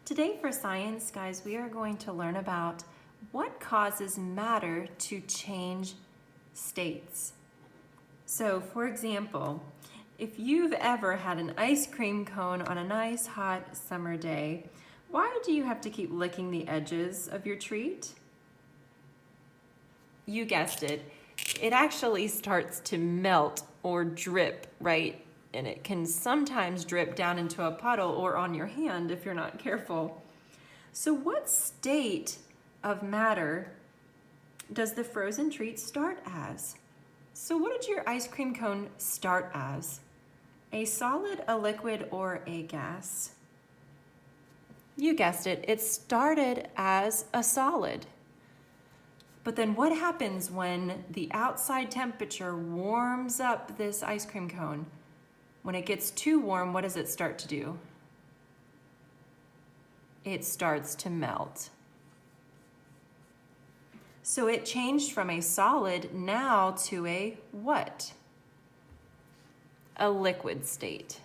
Today for science, guys, we are going to learn about what causes matter to change states. So, for example, if you've ever had an ice cream cone on a nice hot summer day, why do you have to keep licking the edges of your treat? You guessed it. It actually starts to melt or drip, right? And it can sometimes drip down into a puddle or on your hand if you're not careful. So what state of matter does the frozen treat start as? So what did your ice cream cone start as? A solid, a liquid, or a gas? You guessed it. It started as a solid. But then what happens when the outside temperature warms up this ice cream cone? When it gets too warm, what does it start to do? It starts to melt. So it changed from a solid now to a what? A liquid state.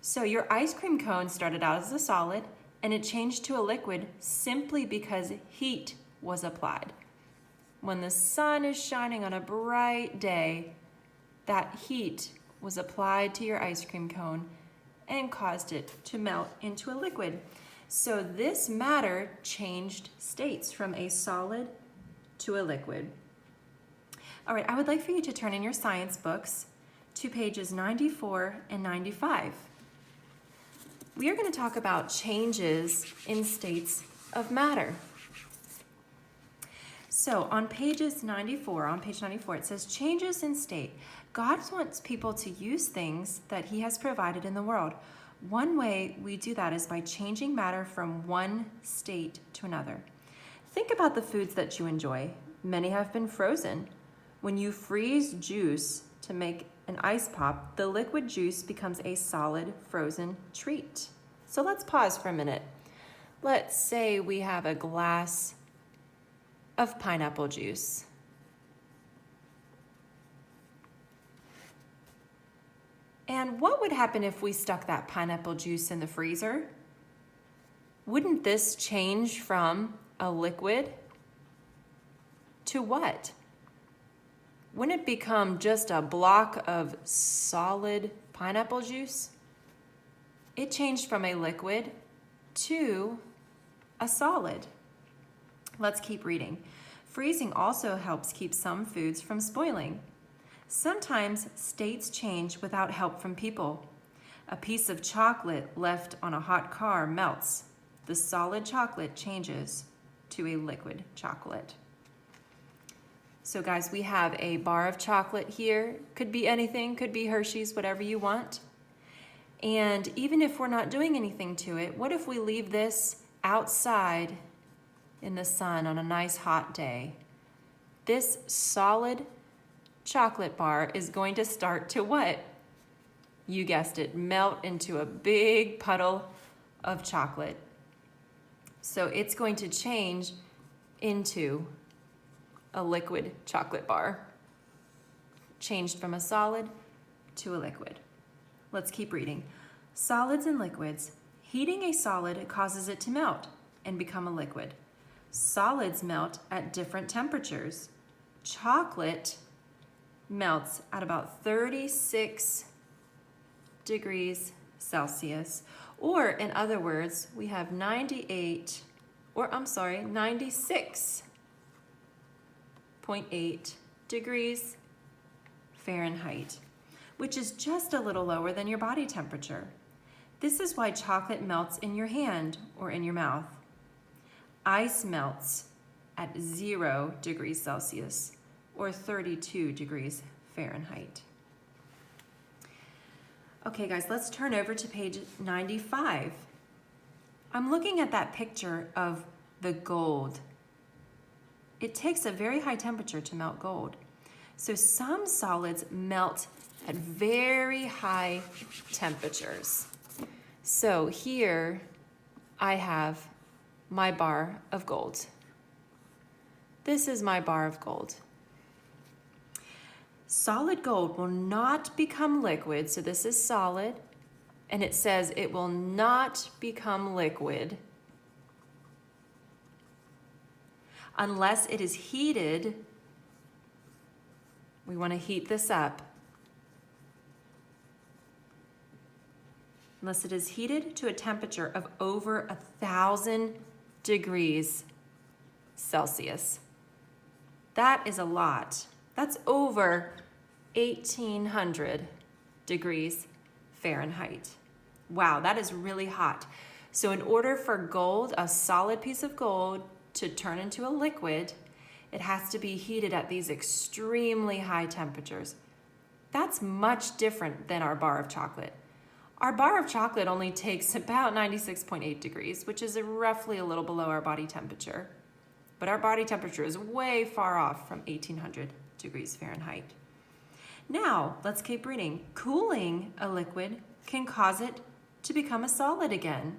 So your ice cream cone started out as a solid and it changed to a liquid simply because heat was applied. When the sun is shining on a bright day, that heat was applied to your ice cream cone and caused it to melt into a liquid. So this matter changed states from a solid to a liquid. All right, I would like for you to turn in your science books to pages 94 and 95. We are going to talk about changes in states of matter. So on page 94, it says changes in state. God wants people to use things that He has provided in the world. One way we do that is by changing matter from one state to another. Think about the foods that you enjoy. Many have been frozen. When you freeze juice to make an ice pop, the liquid juice becomes a solid frozen treat. So let's pause for a minute. Let's say we have a glass of pineapple juice. And what would happen if we stuck that pineapple juice in the freezer? Wouldn't this change from a liquid to what? Wouldn't it become just a block of solid pineapple juice? It changed from a liquid to a solid. Let's keep reading. Freezing also helps keep some foods from spoiling. Sometimes states change without help from people. A piece of chocolate left on a hot car melts. The solid chocolate changes to a liquid chocolate. So guys, we have a bar of chocolate here. Could be anything, could be Hershey's, whatever you want. And even if we're not doing anything to it, what if we leave this outside in the sun on a nice hot day? This solid chocolate bar is going to start to what? You guessed it, melt into a big puddle of chocolate. So it's going to change into a liquid chocolate bar. Changed from a solid to a liquid. Let's keep reading. Solids and liquids. Heating a solid causes it to melt and become a liquid. Solids melt at different temperatures. Chocolate melts at about 36 degrees Celsius. Or in other words, we have 96.8 degrees Fahrenheit, which is just a little lower than your body temperature. This is why chocolate melts in your hand or in your mouth. Ice melts at 0 degrees Celsius or 32 degrees Fahrenheit. Okay guys, let's turn over to page 95. I'm looking at that picture of the gold. It takes a very high temperature to melt gold. So some solids melt at very high temperatures. So here I have my bar of gold. This is my bar of gold. Solid gold will not become liquid, so this is solid. and it says it will not become liquid unless it is heated. We want to heat this up. Unless it is heated to a temperature of over 1,000 degrees Celsius. That is a lot. That's over 1,800 degrees Fahrenheit. Wow, that is really hot. So in order for gold, a solid piece of gold, to turn into a liquid, it has to be heated at these extremely high temperatures. That's much different than our bar of chocolate. Our bar of chocolate only takes about 96.8 degrees, which is roughly a little below our body temperature. But our body temperature is way far off from 1,800 degrees Fahrenheit. Now, let's keep reading. Cooling a liquid can cause it to become a solid again.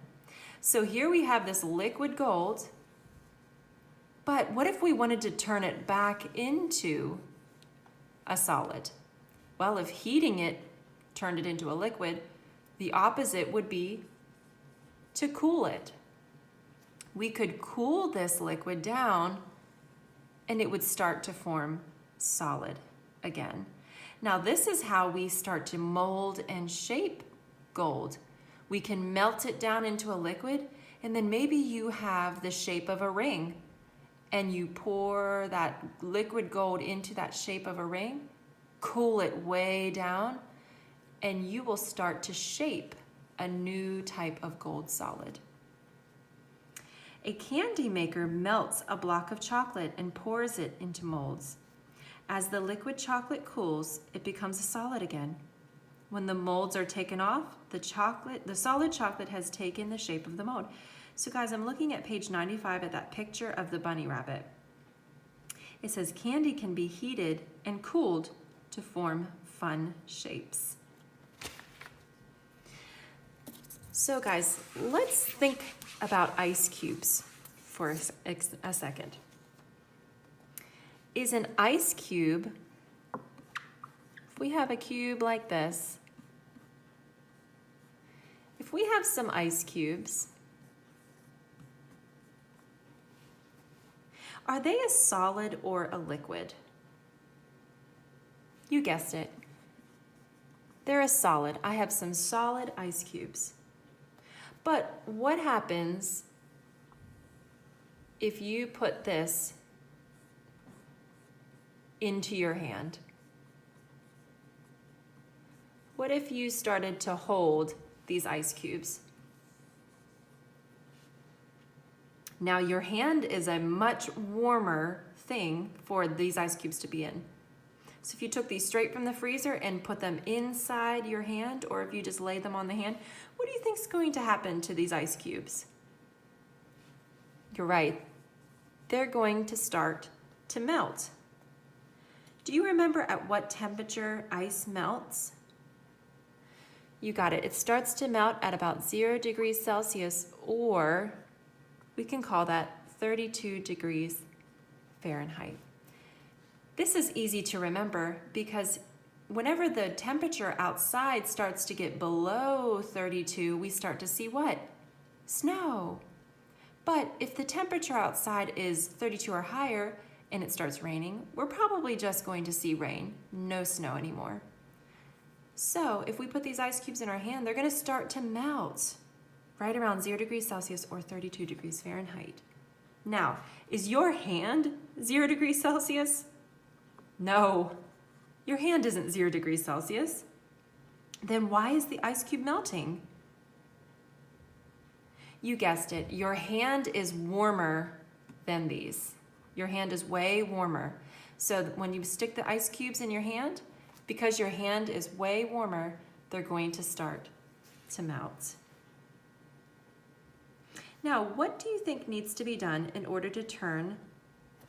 So here we have this liquid gold, but what if we wanted to turn it back into a solid? Well, if heating it turned it into a liquid, the opposite would be to cool it. We could cool this liquid down and it would start to form solid again. Now this is how we start to mold and shape gold. We can melt it down into a liquid, and then maybe you have the shape of a ring and you pour that liquid gold into that shape of a ring, cool it way down, and you will start to shape a new type of gold solid. A candy maker melts a block of chocolate and pours it into molds. As the liquid chocolate cools, it becomes a solid again. When the molds are taken off, the solid chocolate has taken the shape of the mold. So guys, I'm looking at page 95 at that picture of the bunny rabbit. It says candy can be heated and cooled to form fun shapes. So guys, let's think about ice cubes for a second. Is an ice cube, if we have a cube like this, if we have some ice cubes, are they a solid or a liquid? You guessed it. They're a solid. I have some solid ice cubes. But what happens if you put this into your hand? What if you started to hold these ice cubes? Now your hand is a much warmer thing for these ice cubes to be in. So if you took these straight from the freezer and put them inside your hand, or if you just lay them on the hand, what do you think is going to happen to these ice cubes? You're right. They're going to start to melt. Do you remember at what temperature ice melts? You got it. It starts to melt at about 0 degrees Celsius, or we can call that 32 degrees Fahrenheit. This is easy to remember because whenever the temperature outside starts to get below 32, we start to see what? Snow. But if the temperature outside is 32 or higher and it starts raining, we're probably just going to see rain, no snow anymore. So if we put these ice cubes in our hand, they're going to start to melt right around 0 degrees Celsius or 32 degrees Fahrenheit. Now, is your hand 0 degrees Celsius? No, your hand isn't 0 degrees Celsius. Then why is the ice cube melting? You guessed it, your hand is warmer than these. Your hand is way warmer. So when you stick the ice cubes in your hand, because your hand is way warmer, they're going to start to melt. Now, what do you think needs to be done in order to turn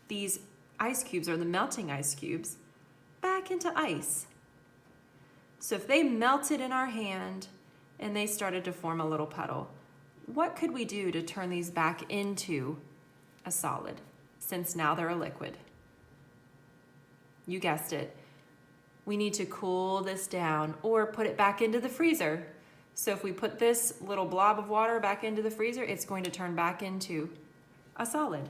these ice cubes, or the melting ice cubes, back into ice? So if they melted in our hand and they started to form a little puddle, what could we do to turn these back into a solid, since now they're a liquid? You guessed it. We need to cool this down or put it back into the freezer So if we put this little blob of water back into the freezer, it's going to turn back into a solid.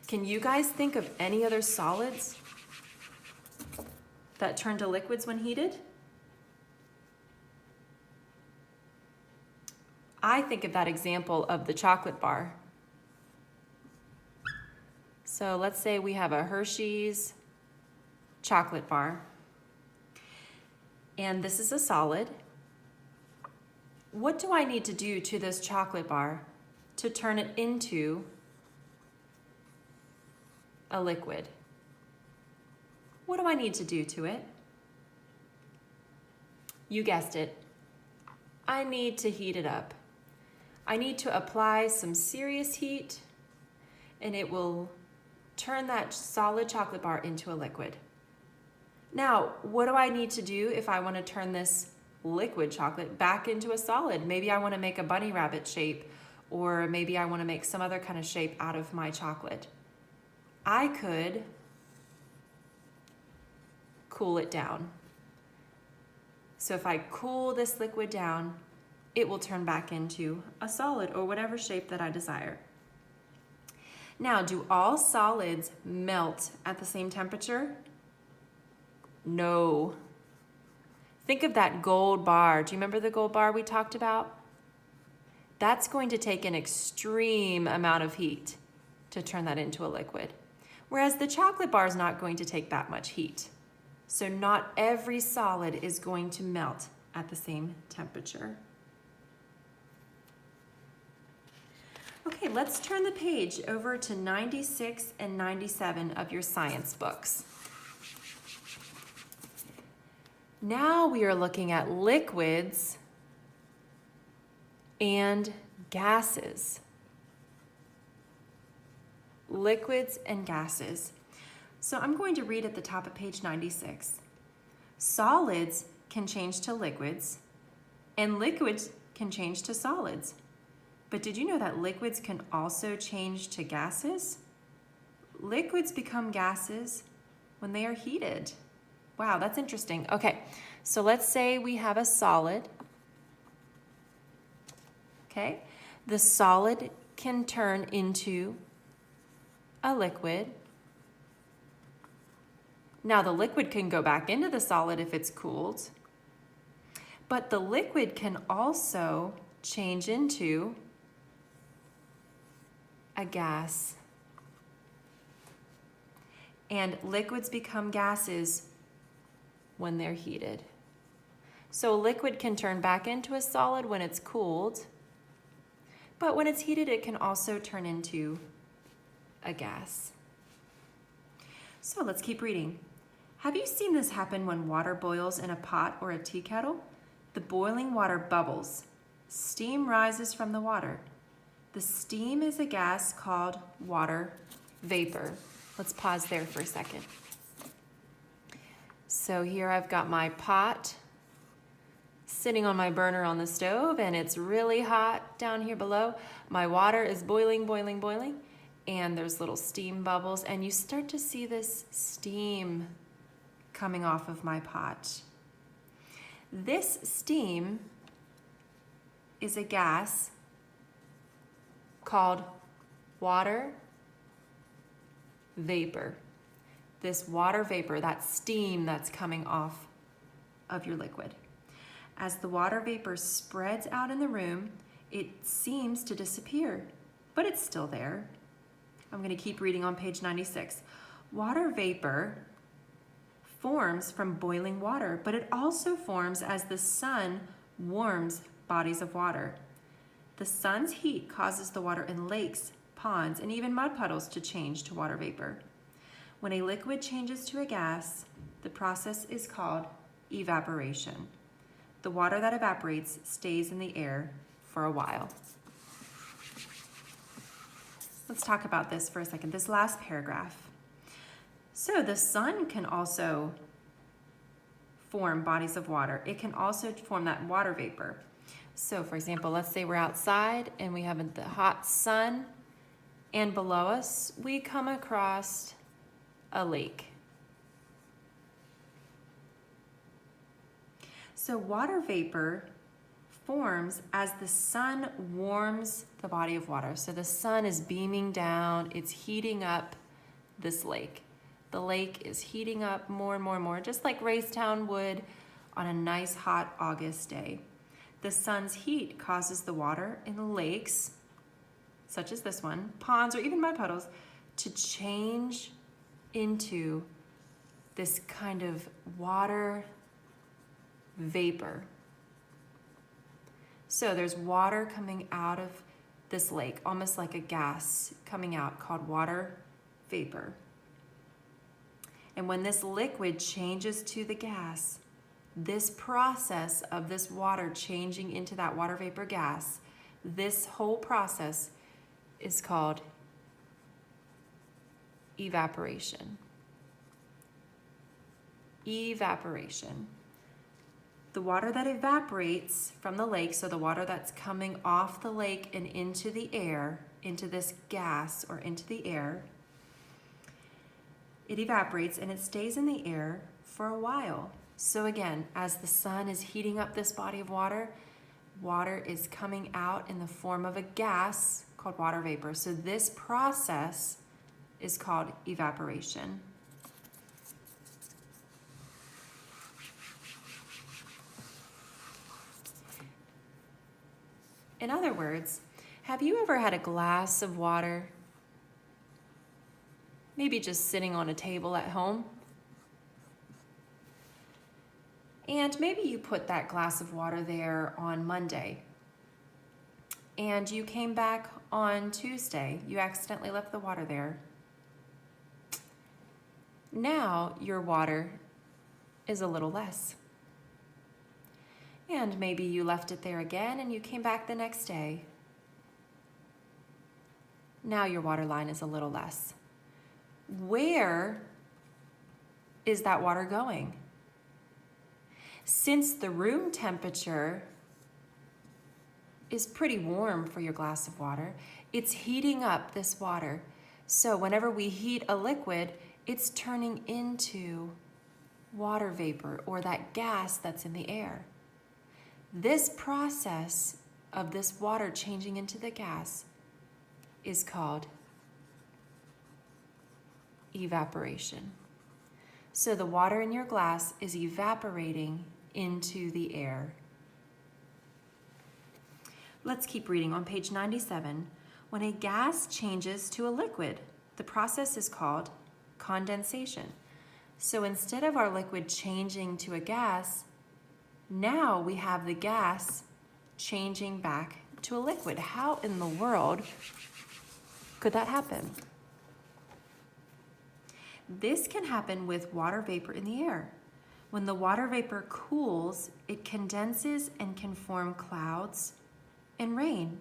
Can you guys think of any other solids that turn to liquids when heated? I think of that example of the chocolate bar. So let's say we have a Hershey's chocolate bar, and this is a solid. What do I need to do to this chocolate bar to turn it into a liquid? What do I need to do to it? You guessed it. I need to heat it up. I need to apply some serious heat, and it will turn that solid chocolate bar into a liquid. Now, what do I need to do if I want to turn this liquid chocolate back into a solid? Maybe I want to make a bunny rabbit shape, or maybe I want to make some other kind of shape out of my chocolate. I could cool it down. So if I cool this liquid down, it will turn back into a solid or whatever shape that I desire. Now, do all solids melt at the same temperature? No. Think of that gold bar. Do you remember the gold bar we talked about? That's going to take an extreme amount of heat to turn that into a liquid. Whereas the chocolate bar is not going to take that much heat. So not every solid is going to melt at the same temperature. Okay, let's turn the page over to 96 and 97 of your science books. Now we are looking at liquids and gases. Liquids and gases. So I'm going to read at the top of page 96. Solids can change to liquids, and liquids can change to solids. But did you know that liquids can also change to gases? Liquids become gases when they are heated. Wow, that's interesting. Okay, so let's say we have a solid. Okay, the solid can turn into a liquid. Now the liquid can go back into the solid if it's cooled, but the liquid can also change into a gas. And liquids become gases when they're heated. So a liquid can turn back into a solid when it's cooled, but when it's heated, it can also turn into a gas. So let's keep reading. Have you seen this happen when water boils in a pot or a tea kettle? The boiling water bubbles. Steam rises from the water. The steam is a gas called water vapor. Let's pause there for a second. So here I've got my pot sitting on my burner on the stove, and it's really hot down here below. My water is boiling, boiling, boiling, and there's little steam bubbles, and you start to see this steam coming off of my pot. This steam is a gas called water vapor. This water vapor, that steam that's coming off of your liquid. As the water vapor spreads out in the room, it seems to disappear, but it's still there. I'm going to keep reading on page 96. Water vapor forms from boiling water, but it also forms as the sun warms bodies of water. The sun's heat causes the water in lakes, ponds, and even mud puddles to change to water vapor. When a liquid changes to a gas, the process is called evaporation. The water that evaporates stays in the air for a while. Let's talk about this for a second, this last paragraph. So the sun can also form bodies of water. It can also form that water vapor. So for example, let's say we're outside and we have the hot sun, and below us we come across a lake. So water vapor forms as the sun warms the body of water. So the sun is beaming down, it's heating up this lake. The lake is heating up more and more and more, just like Raystown would on a nice hot August day. The sun's heat causes the water in the lakes, such as this one, ponds, or even mud puddles, to change into this kind of water vapor. So there's water coming out of this lake, almost like a gas coming out, called water vapor. And when this liquid changes to the gas, this process of this water changing into that water vapor gas, this whole process is called evaporation. Evaporation. The water that evaporates from the lake, so the water that's coming off the lake and into the air, into this gas or into the air, it evaporates and it stays in the air for a while. So again, as the sun is heating up this body of water, water is coming out in the form of a gas called water vapor. So this process is called evaporation. In other words, have you ever had a glass of water, maybe just sitting on a table at home? And maybe you put that glass of water there on Monday, and you came back on Tuesday. You accidentally left the water there. Now your water is a little less. And maybe you left it there again and you came back the next day. Now your water line is a little less. Where is that water going? Since the room temperature is pretty warm for your glass of water, it's heating up this water. So whenever we heat a liquid, it's turning into water vapor or that gas that's in the air. This process of this water changing into the gas is called evaporation. So the water in your glass is evaporating into the air. Let's keep reading on page 97. When a gas changes to a liquid, the process is called condensation. So instead of our liquid changing to a gas, now we have the gas changing back to a liquid. How in the world could that happen? This can happen with water vapor in the air. When the water vapor cools, it condenses and can form clouds and rain.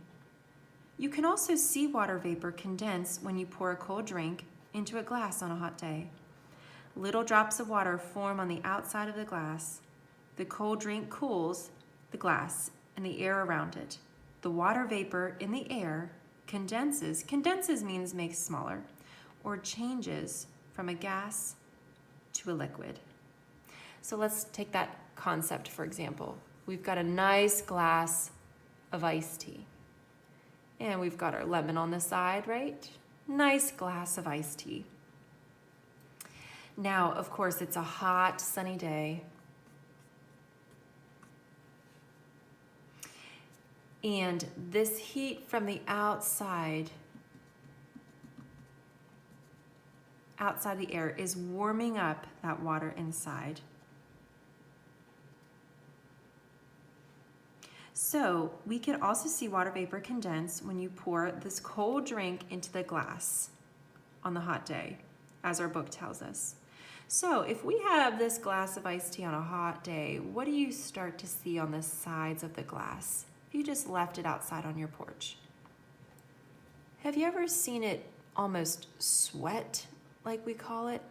You can also see water vapor condense when you pour a cold drink into a glass on a hot day. Little drops of water form on the outside of the glass. The cold drink cools the glass and the air around it. The water vapor in the air condenses. Condenses means makes smaller, or changes from a gas to a liquid. So let's take that concept for example. We've got a nice glass of iced tea. And we've got our lemon on the side, right? Nice glass of iced tea. Now, of course, it's a hot, sunny day. And this heat from the outside the air is warming up that water inside. So we can also see water vapor condense when you pour this cold drink into the glass on the hot day, as our book tells us. So if we have this glass of iced tea on a hot day, what do you start to see on the sides of the glass if you just left it outside on your porch? Have you ever seen it almost sweat, like we call it?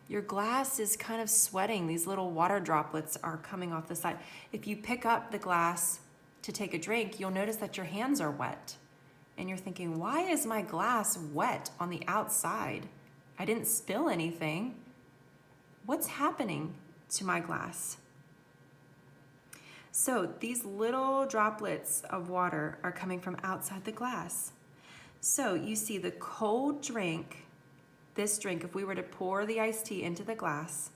Your glass is kind of sweating. These little water droplets are coming off the side. If you pick up the glass to take a drink, you'll notice that your hands are wet. And you're thinking, why is my glass wet on the outside? I didn't spill anything. What's happening to my glass? So these little droplets of water are coming from outside the glass. So you see the cold drink, this drink, if we were to pour the iced tea into the glass,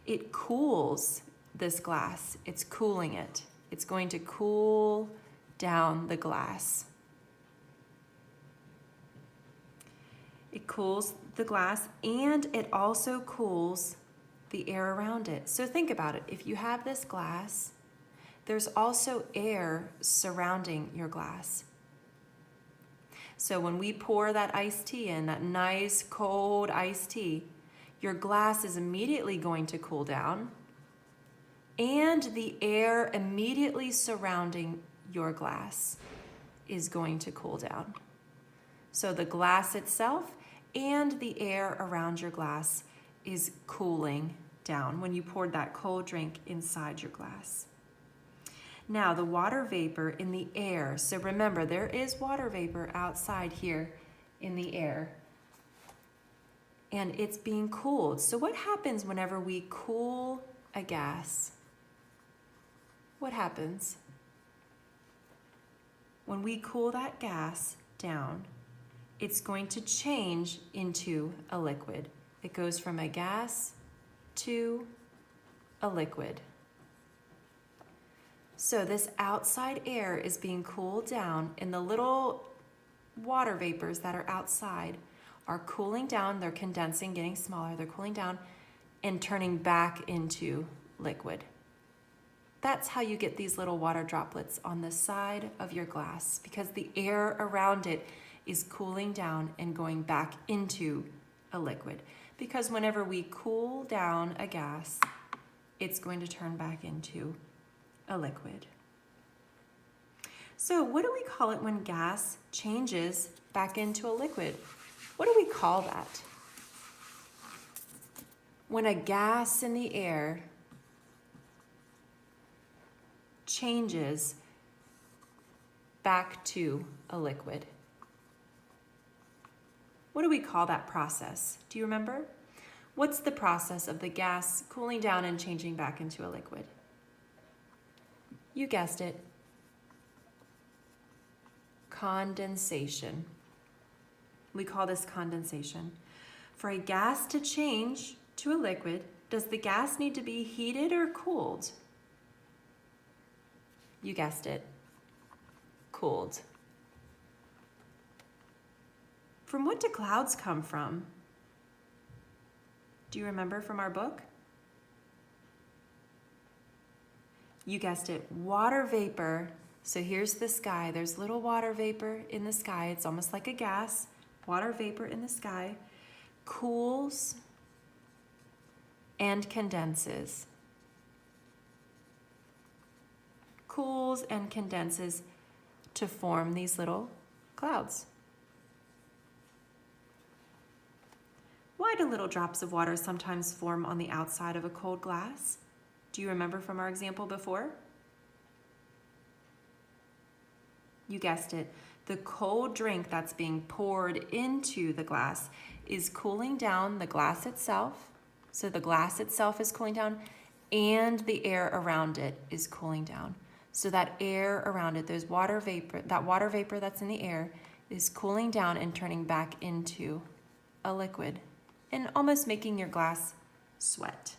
it cools this glass. It's cooling it. It's going to cool down the glass. It cools the glass and it also cools the air around it. So think about it. If you have this glass, there's also air surrounding your glass. So when we pour that iced tea in, that nice cold iced tea, your glass is immediately going to cool down, and the air immediately surrounding your glass is going to cool down. So the glass itself and the air around your glass is cooling down when you poured that cold drink inside your glass. Now the water vapor in the air, so remember there is water vapor outside here in the air, and it's being cooled. So what happens whenever we cool a gas? What happens? When we cool that gas down, it's going to change into a liquid. It goes from a gas to a liquid. So this outside air is being cooled down, and the little water vapors that are outside are cooling down. They're condensing, getting smaller. They're cooling down and turning back into liquid. That's how you get these little water droplets on the side of your glass, because the air around it is cooling down and going back into a liquid. Because whenever we cool down a gas, it's going to turn back into a liquid. So what do we call it when gas changes back into a liquid? What do we call that? When a gas in the air changes back to a liquid. What do we call that process? Do you remember? What's the process of the gas cooling down and changing back into a liquid? You guessed it. Condensation. We call this condensation. For a gas to change to a liquid, does the gas need to be heated or cooled? You guessed it. Cooled. From what do clouds come from? Do you remember from our book? You guessed it, water vapor. So here's the sky. There's little water vapor in the sky. It's almost like a gas. Water vapor in the sky cools and condenses. Cools and condenses to form these little clouds. Why do little drops of water sometimes form on the outside of a cold glass? Do you remember from our example before? You guessed it. The cold drink that's being poured into the glass is cooling down the glass itself. So the glass itself is cooling down, and the air around it is cooling down. So that air around it, there's water vapor, that water vapor that's in the air is cooling down and turning back into a liquid and almost making your glass sweat.